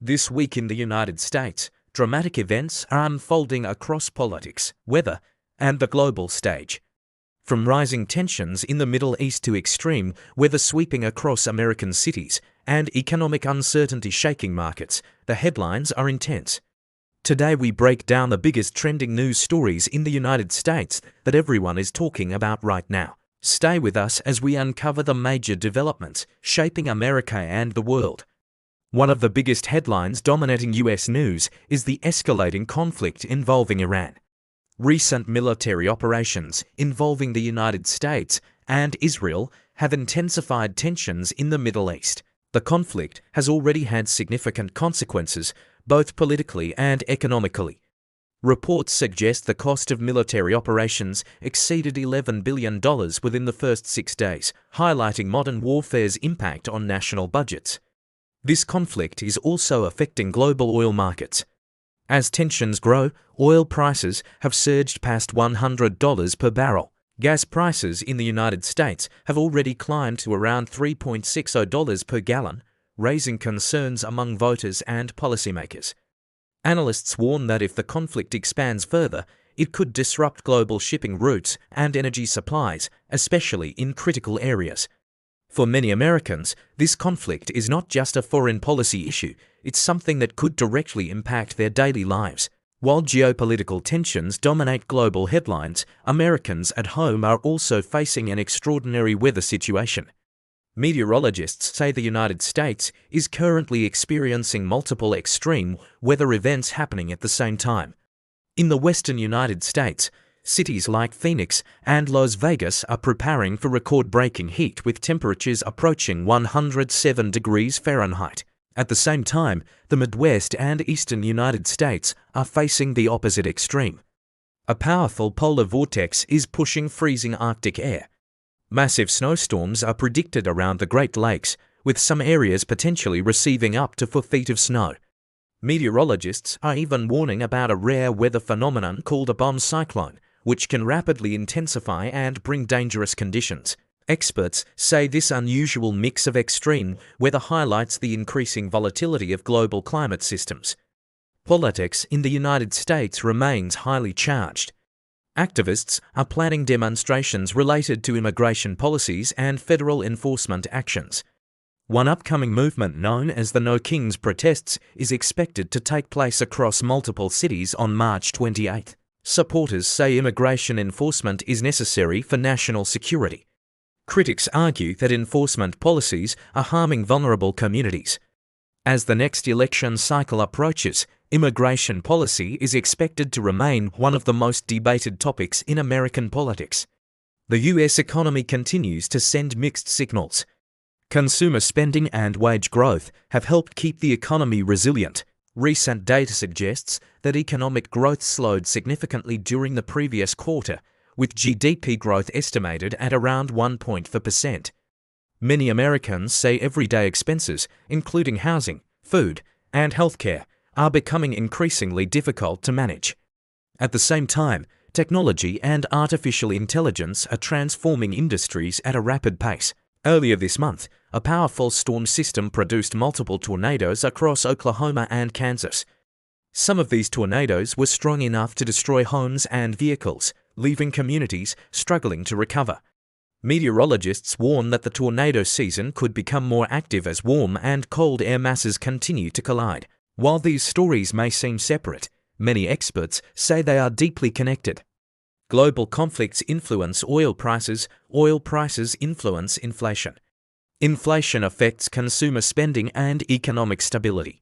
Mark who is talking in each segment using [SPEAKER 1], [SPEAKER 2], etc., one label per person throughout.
[SPEAKER 1] This week in the United States, dramatic events are unfolding across politics, weather, and the global stage. From rising tensions in the Middle East to extreme weather sweeping across American cities and economic uncertainty shaking markets, the headlines are intense. Today we break down the biggest trending news stories in the United States that everyone is talking about right now. Stay with us as we uncover the major developments shaping America and the world. One of the biggest headlines dominating US news is the escalating conflict involving Iran. Recent military operations involving the United States and Israel have intensified tensions in the Middle East. The conflict has already had significant consequences, both politically and economically. Reports suggest the cost of military operations exceeded $11 billion within the first 6 days, highlighting modern warfare's impact on national budgets. This conflict is also affecting global oil markets. As tensions grow, oil prices have surged past $100 per barrel. Gas prices in the United States have already climbed to around $3.60 per gallon, raising concerns among voters and policymakers. Analysts warn that if the conflict expands further, it could disrupt global shipping routes and energy supplies, especially in critical areas. For many Americans, this conflict is not just a foreign policy issue, it's something that could directly impact their daily lives. While geopolitical tensions dominate global headlines, Americans at home are also facing an extraordinary weather situation. Meteorologists say the United States is currently experiencing multiple extreme weather events happening at the same time. In the western United States, cities like Phoenix and Las Vegas are preparing for record-breaking heat with temperatures approaching 107 degrees Fahrenheit. At the same time, the Midwest and eastern United States are facing the opposite extreme. A powerful polar vortex is pushing freezing Arctic air. Massive snowstorms are predicted around the Great Lakes, with some areas potentially receiving up to 4 feet of snow. Meteorologists are even warning about a rare weather phenomenon called a bomb cyclone, which can rapidly intensify and bring dangerous conditions. Experts say this unusual mix of extreme weather highlights the increasing volatility of global climate systems. Politics in the United States remains highly charged. Activists are planning demonstrations related to immigration policies and federal enforcement actions. One upcoming movement known as the No Kings protests is expected to take place across multiple cities on March 28. Supporters say immigration enforcement is necessary for national security. Critics argue that enforcement policies are harming vulnerable communities. As the next election cycle approaches, immigration policy is expected to remain one of the most debated topics in American politics. The US economy continues to send mixed signals. Consumer spending and wage growth have helped keep the economy resilient. Recent data suggests that economic growth slowed significantly during the previous quarter, with GDP growth estimated at around 1.4%. Many Americans say everyday expenses, including housing, food, and healthcare, are becoming increasingly difficult to manage. At the same time, technology and artificial intelligence are transforming industries at a rapid pace. Earlier this month, a powerful storm system produced multiple tornadoes across Oklahoma and Kansas. Some of these tornadoes were strong enough to destroy homes and vehicles, leaving communities struggling to recover. Meteorologists warn that the tornado season could become more active as warm and cold air masses continue to collide. While these stories may seem separate, many experts say they are deeply connected. Global conflicts influence oil prices influence inflation. Inflation affects consumer spending and economic stability.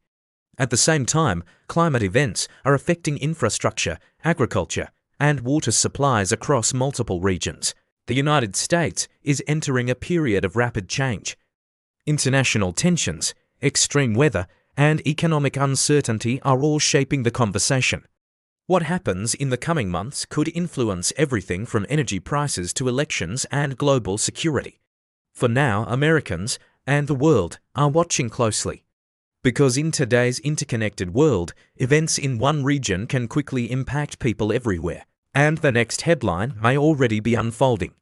[SPEAKER 1] At the same time, climate events are affecting infrastructure, agriculture, and water supplies across multiple regions. The United States is entering a period of rapid change. International tensions, extreme weather, and economic uncertainty are all shaping the conversation. What happens in the coming months could influence everything from energy prices to elections and global security. For now, Americans and the world are watching closely. Because in today's interconnected world, events in one region can quickly impact people everywhere, and the next headline may already be unfolding.